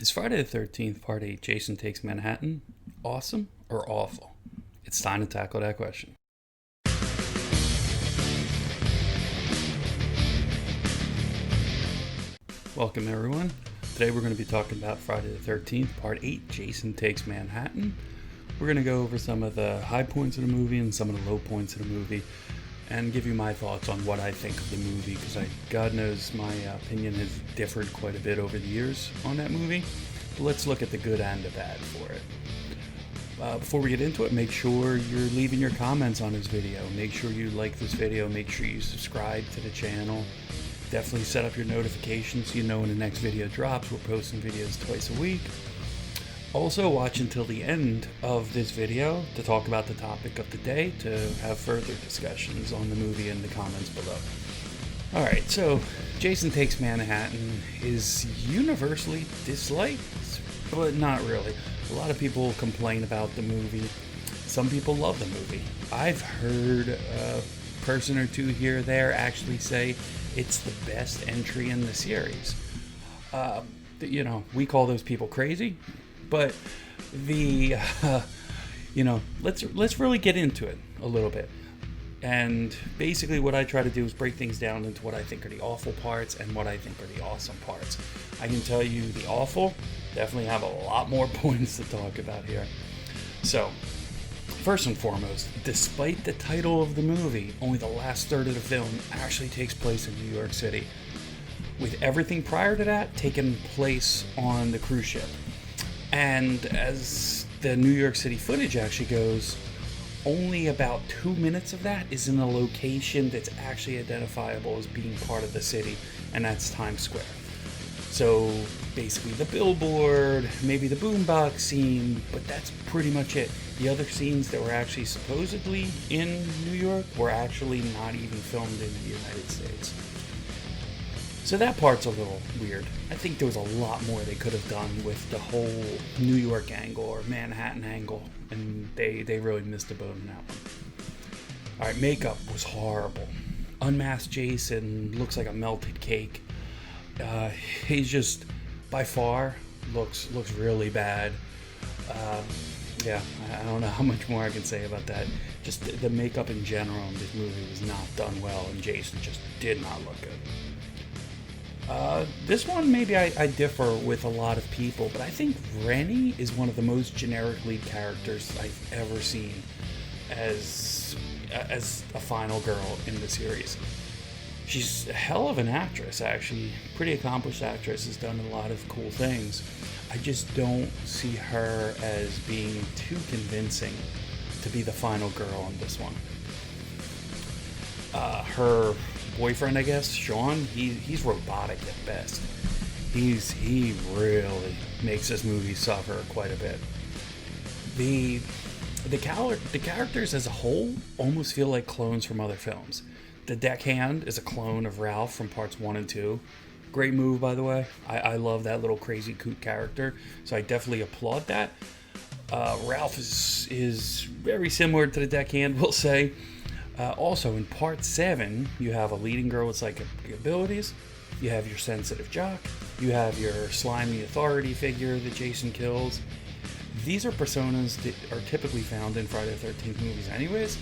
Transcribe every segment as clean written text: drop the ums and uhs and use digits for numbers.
Is Friday the 13th Part 8 Jason Takes Manhattan awesome or awful? It's time to tackle that question. Welcome everyone. Today we're going to be talking about Friday the 13th Part 8 Jason Takes Manhattan. We're going to go over some of the high points of the movie and some of the low points of the movie and give you my thoughts on what I think of the movie, because God knows my opinion has differed quite a bit over the years on that movie. But let's look at the good and the bad for it. Before we get into it, make sure you're leaving your comments on this video. Make sure you like this video. Make sure you subscribe to the channel. Definitely set up your notifications so you know when the next video drops. We're posting videos twice a week. Also, watch until the end of this video to talk about the topic of the day, to have further discussions on the movie in the comments below. Alright, so Jason Takes Manhattan is universally disliked, but not really. A lot of people complain about the movie. Some people love the movie. I've heard a person or two here or there actually say it's the best entry in the series. We call those people crazy. But let's really get into it a little bit. And basically what I try to do is break things down into what I think are the awful parts and what I think are the awesome parts. I can tell you the awful definitely have a lot more points to talk about here. So, first and foremost, despite the title of the movie, only the last third of the film actually takes place in New York City, with everything prior to that taking place on the cruise ship. And as the New York City footage actually goes, only about 2 minutes of that is in a location that's actually identifiable as being part of the city, and that's Times Square. So basically the billboard, maybe the boombox scene, but that's pretty much it. The other scenes that were actually supposedly in New York were actually not even filmed in the United States. So that part's a little weird. I think there was a lot more they could have done with the whole New York angle or Manhattan angle, and they really missed the boat on that one. Alright, makeup was horrible. Unmasked Jason looks like a melted cake. He's just, by far, looks really bad. I don't know how much more I can say about that. Just the makeup in general in this movie was not done well, and Jason just did not look good. This one, maybe I differ with a lot of people, but I think Rennie is one of the most generic lead characters I've ever seen as a final girl in the series. She's a hell of an actress, actually. Pretty accomplished actress, has done a lot of cool things. I just don't see her as being too convincing to be the final girl in this one. Her boyfriend, I guess, Sean, he's robotic at best. He really makes this movie suffer quite a bit. The characters as a whole almost feel like clones from other films. The deckhand is a clone of Ralph from parts 1 and 2. Great move, by the way. I love that little crazy coot character, so I definitely applaud that. Ralph is very similar to the deckhand, we'll say. Also, in part 7, you have a leading girl with psychic abilities, you have your sensitive jock, you have your slimy authority figure that Jason kills. These are personas that are typically found in Friday the 13th movies anyways,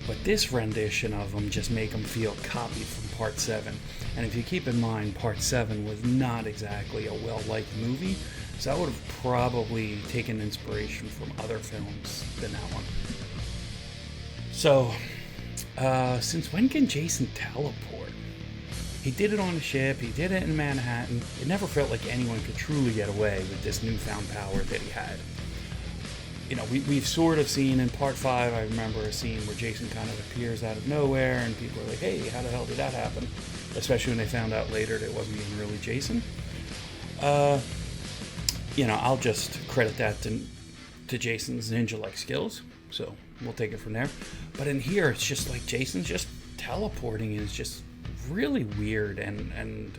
but this rendition of them just make them feel copied from part 7. And if you keep in mind, part 7 was not exactly a well-liked movie, so I would have probably taken inspiration from other films than that one. So, since when can Jason teleport? He did it on the ship, he did it in Manhattan. It never felt like anyone could truly get away with this newfound power that he had. You know, we've sort of seen in part 5, I remember a scene where Jason kind of appears out of nowhere and people are like, hey, how the hell did that happen? Especially when they found out later that it wasn't even really Jason. I'll just credit that to Jason's ninja-like skills, so we'll take it from there. But in here, it's just like Jason's just teleporting is just really weird and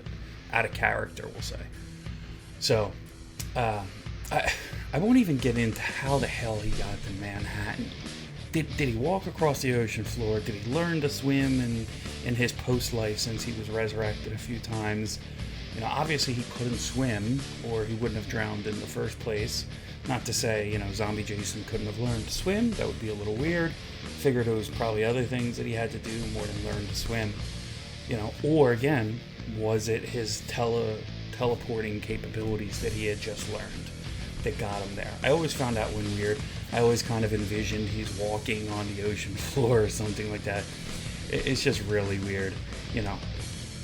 out of character, we'll say. So, I won't even get into how the hell he got to Manhattan. Did he walk across the ocean floor? Did he learn to swim in his post life since he was resurrected a few times? You know, obviously he couldn't swim, or he wouldn't have drowned in the first place. Not to say, you know, zombie Jason couldn't have learned to swim. That would be a little weird. Figured it was probably other things that he had to do more than learn to swim. You know, or again, was it his teleporting capabilities that he had just learned that got him there? I always found that one weird. I always kind of envisioned he's walking on the ocean floor or something like that. It's just really weird, you know.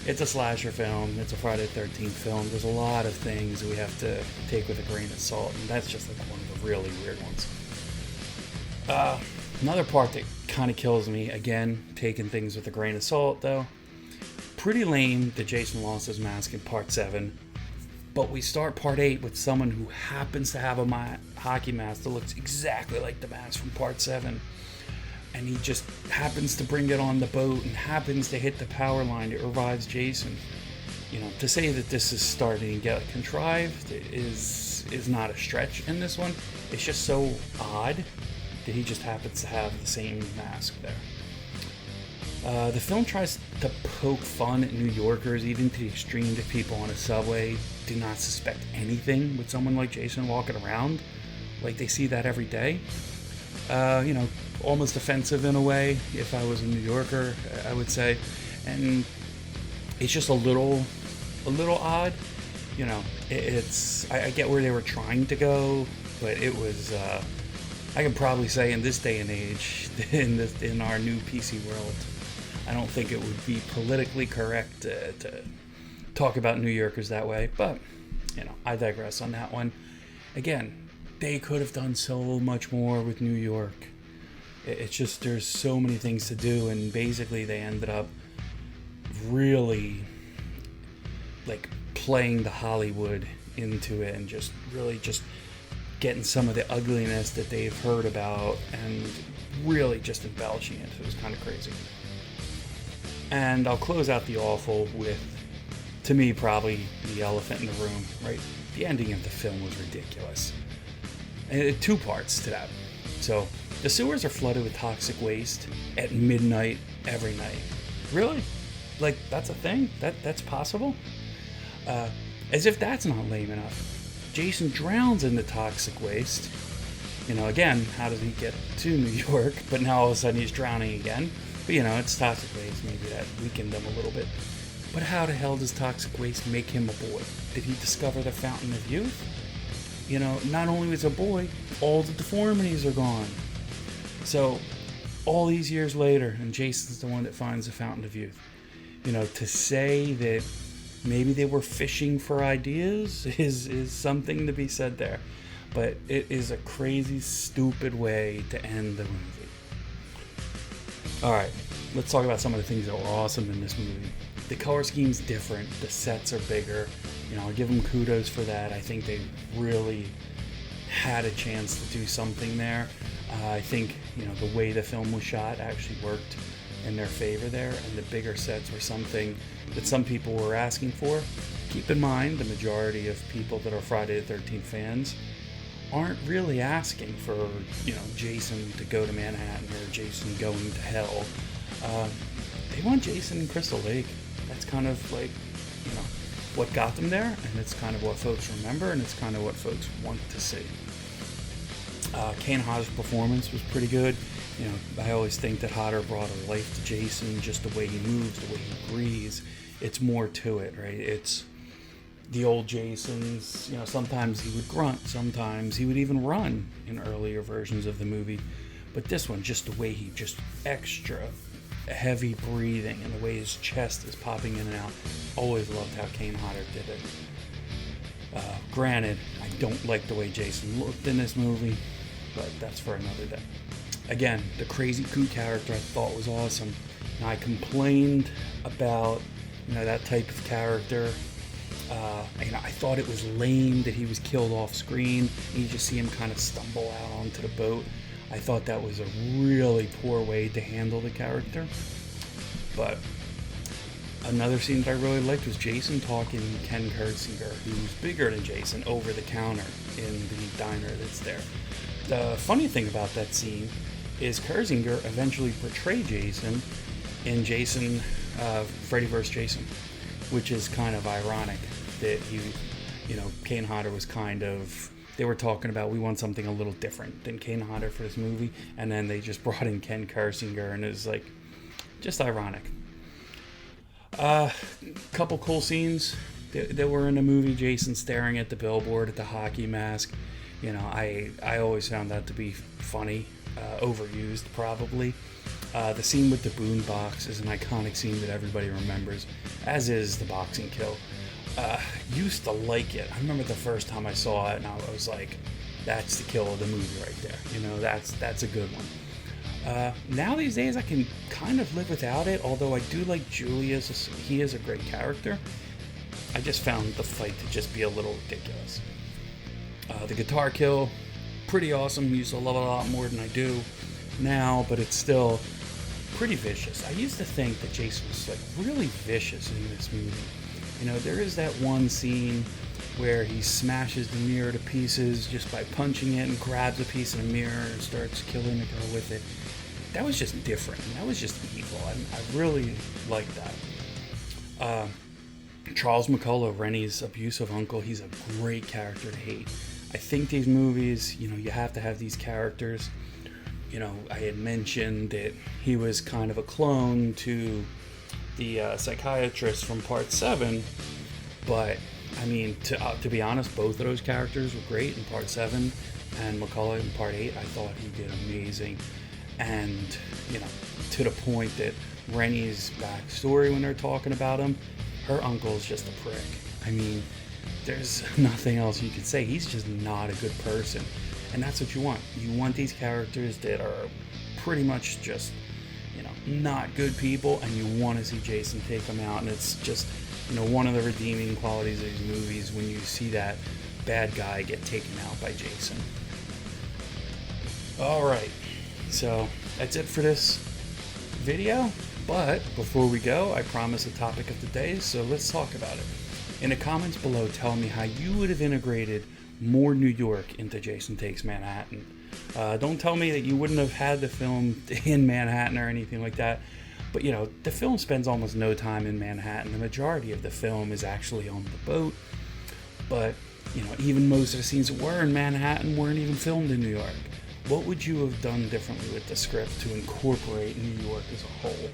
It's a slasher film. It's a Friday the 13th film. There's a lot of things that we have to take with a grain of salt, and that's just like one of the really weird ones. Another part that kind of kills me, again, taking things with a grain of salt, though. Pretty lame that Jason lost his mask in Part 7, but we start Part 8 with someone who happens to have a hockey mask that looks exactly like the mask from Part 7. And he just happens to bring it on the boat and happens to hit the power line that revives Jason. You know, to say that this is starting to get contrived is not a stretch in this one. It's just so odd that he just happens to have the same mask there. The film tries to poke fun at New Yorkers, even to the extreme that people on a subway do not suspect anything with someone like Jason walking around. Like they see that every day. You know, almost offensive in a way, if I was a New Yorker, I would say. And it's just a little odd. You know, I get where they were trying to go, but it was, I can probably say in this day and age, in our new PC world, I don't think it would be politically correct to talk about New Yorkers that way, but, you know, I digress on that one. Again, they could have done so much more with New York. It's just, there's so many things to do, and basically they ended up really, like, playing the Hollywood into it and just really just getting some of the ugliness that they've heard about and really just embellishing it. It was kind of crazy. And I'll close out the awful with, to me, probably the elephant in the room, right? The ending of the film was ridiculous. And two parts to that. So, the sewers are flooded with toxic waste at midnight every night. Really? Like, that's a thing? That's possible? As if that's not lame enough. Jason drowns in the toxic waste. You know, again, how does he get to New York? But now all of a sudden he's drowning again. But, you know, it's toxic waste. Maybe that weakened him a little bit. But how the hell does toxic waste make him a boy? Did he discover the fountain of youth? You know, not only was a boy, all the deformities are gone. So, all these years later, and Jason's the one that finds the fountain of youth. You know, to say that maybe they were fishing for ideas is something to be said there. But it is a crazy, stupid way to end the movie. Alright, let's talk about some of the things that were awesome in this movie. The color scheme's different, the sets are bigger. You know, I'll give them kudos for that. I think they really had a chance to do something there. I think, you know, the way the film was shot actually worked in their favor there, and the bigger sets were something that some people were asking for. Keep in mind, the majority of people that are Friday the 13th fans aren't really asking for, you know, Jason to go to Manhattan or Jason going to hell. They want Jason in Crystal Lake. That's kind of like, you know, what got them there, and it's kind of what folks remember, and it's kind of what folks want to see. Kane Hodder's performance was pretty good. You know, I always think that Hodder brought a life to Jason, just the way he moves, the way he breathes. It's more to it, right? It's the old Jasons, you know, sometimes he would grunt, sometimes he would even run in earlier versions of the movie. But this one, just the way he just extra heavy breathing and the way his chest is popping in and out. Always loved how Kane Hodder did it. Granted, I don't like the way Jason looked in this movie, but that's for another day. Again, the crazy coot character I thought was awesome. Now, I complained about, you know, that type of character. You know, I thought it was lame that he was killed off screen and you just see him kind of stumble out onto the boat. I thought that was a really poor way to handle the character. But another scene that I really liked was Jason talking to Ken Kurtzinger, who's bigger than Jason, over the counter in the diner that's there. The funny thing about that scene is Kurtzinger eventually portrayed Jason in Freddy vs. Jason, which is kind of ironic. that Kane Hodder was they were talking about, we want something a little different than Kane Hodder for this movie, and then they just brought in Ken Kersinger, and it was like, just ironic. Couple cool scenes that were in the movie. Jason staring at the billboard at the hockey mask. I always found that to be funny, overused probably. The scene with the boombox is an iconic scene that everybody remembers, as is the boxing kill. Used to like it. I remember the first time I saw it, and I was like, that's the kill of the movie right there. That's a good one. Now these days I can kind of live without it, although I do like Julius. He is a great character. I just found the fight to just be a little ridiculous. The guitar kill, pretty awesome. Used to love it a lot more than I do now, but it's still pretty vicious. I used to think that Jason was like really vicious in this movie. There is that one scene where he smashes the mirror to pieces just by punching it, and grabs a piece of the mirror and starts killing the girl with it. That was just different. That was just evil. I really liked that. Charles McCullough, Rennie's abusive uncle, he's a great character to hate. I think these movies, you have to have these characters. I had mentioned that he was kind of a clone to the psychiatrist from Part 7, but I mean, to be honest, both of those characters were great in Part 7, and McCullough in Part 8, I thought he did amazing. And, to the point that Rennie's backstory, when they're talking about him, her uncle's just a prick. I mean, there's nothing else you could say. He's just not a good person. And that's what you want. You want these characters that are pretty much just, not good people, and you want to see Jason take them out. And it's just, one of the redeeming qualities of these movies when you see that bad guy get taken out by Jason. Alright, so that's it for this video. But before we go, I promised a topic of the day, so let's talk about it. In the comments below, tell me how you would have integrated more New York into Jason Takes Manhattan. Don't tell me that you wouldn't have had the film in Manhattan or anything like that. But, the film spends almost no time in Manhattan. The majority of the film is actually on the boat. But, even most of the scenes that were in Manhattan weren't even filmed in New York. What would you have done differently with the script to incorporate New York as a whole?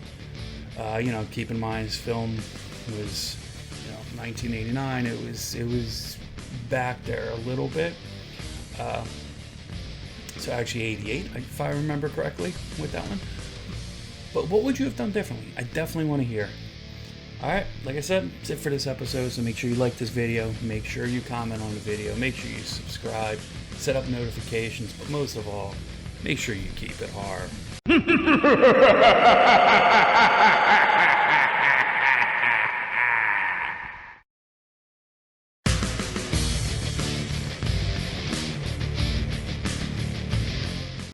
Keep in mind this film was, 1989. It was back there a little bit. So actually 88, if I remember correctly, with that one. But what would you have done differently? I definitely want to hear. Alright, like I said, that's it for this episode, so make sure you like this video, make sure you comment on the video, make sure you subscribe, set up notifications, but most of all, make sure you keep it hard.